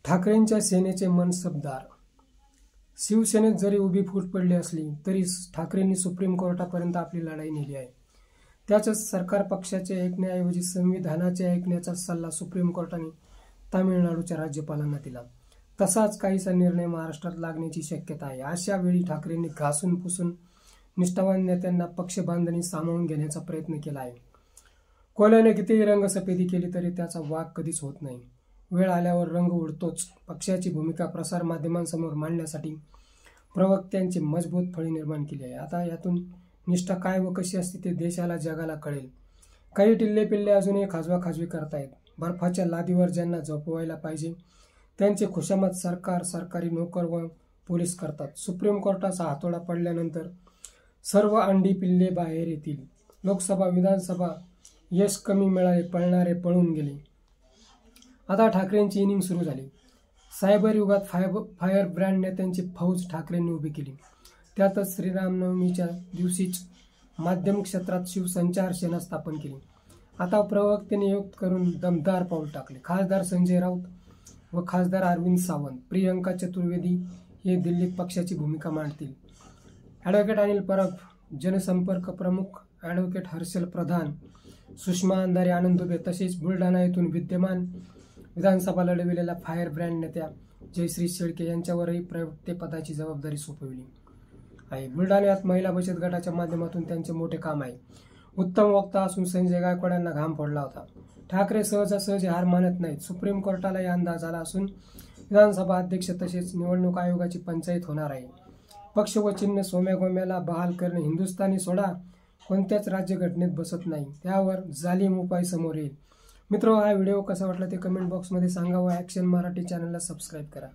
ठाकरेंच्या सेनेचे मनसबदार. शिवसेनेत जरी उभी फूट पडली असली तरी ठाकरेंनी सुप्रीम कोर्टापर्यंत आपली लढाई नेली आहे. त्याच सरकार पक्षाचे ऐकण्याऐवजी संविधानाचे ऐकण्याचा सल्ला सुप्रीम कोर्टाने तामिळनाडूच्या राज्यपालांना दिला. तसाच काहीसा निर्णय महाराष्ट्रात लागण्याची शक्यता आहे. अशा वेळी ठाकरेंनी घासून पुसून निष्ठावान नेत्यांना पक्ष बांधणी सामावून घेण्याचा प्रयत्न केला आहे. कोल्याने कितीही रंगसफेदी केली तरी त्याचा वाग कधीच होत नाही. वेळ आल्यावर रंग उडतोच. पक्षाची भूमिका प्रसार माध्यमांसमोर मांडण्यासाठी प्रवक्त्यांची मजबूत फळी निर्माण केली आहे. आता यातून निष्ठा काय व कशी असते ते देशाला जगाला कळेल. काही टिल्ले पिल्ले अजूनही खाजवाखाजवी करतायत. बर्फाच्या लादीवर ज्यांना झोपवायला पाहिजे त्यांचे खुशामत सरकार, सरकारी नोकर व पोलीस करतात. सुप्रीम कोर्टाचा हातोडा पडल्यानंतर सर्व अंडी पिल्ले बाहेर येतील. लोकसभा, विधानसभा यश कमी मिळाले, पळणारे पळून गेले. आता ठाकरेंची इनिंग सुरू झाली. सायबर युगात फायर ब्रँड नेत्यांची फौज ठाकरेंनी उभी केली. त्यातच श्रीरामनवमीच्या दिवशीच माध्यम क्षेत्रात शिवसंचार सेना स्थापन केली. आता प्रवक्ते नियुक्त करून दमदार पाऊल टाकले. खासदार संजय राऊत व खासदार अरविंद सावंत, प्रियंका चतुर्वेदी हे दिल्लीत पक्षाची भूमिका मांडतील. ॲडव्होकेट अनिल परब जनसंपर्क प्रमुख, ॲडव्होकेट हर्षल प्रधान, सुषमा अंधारे, आनंद दुबे तसेच बुलढाणा येथून विद्यमान विधानसभा लढविलेल्या फायर ब्रँड नेत्या जयश्री शेळके यांच्यावरही प्रवक्ते पदाची जबाबदारी सोपवली आहे. बुलढाण्यात महिला बचत गटाच्या माध्यमातून त्यांचे मोठे काम आहे. उत्तम वक्ता असून संजय गायकवाड यांना घाम फोडला होता. ठाकरे सहजासहजी हार मानत नाहीत. सुप्रीम कोर्टालाही अंदाज आला असून विधानसभा अध्यक्ष तसेच निवडणूक आयोगाची पंचायत होणार आहे. पक्ष व चिन्ह सोम्यागोम्याला बहाल करणे हिंदुस्थानी सोडा कोणत्याच राज्यघटनेत बसत नाही. त्यावर जालीम उपाय समोर येईल. मित्र, हा व्हिडिओ कसा वाटला ते कमेंट बॉक्समध्ये सांगा व ॲक्शन मराठी चॅनलला सबस्क्राईब करा.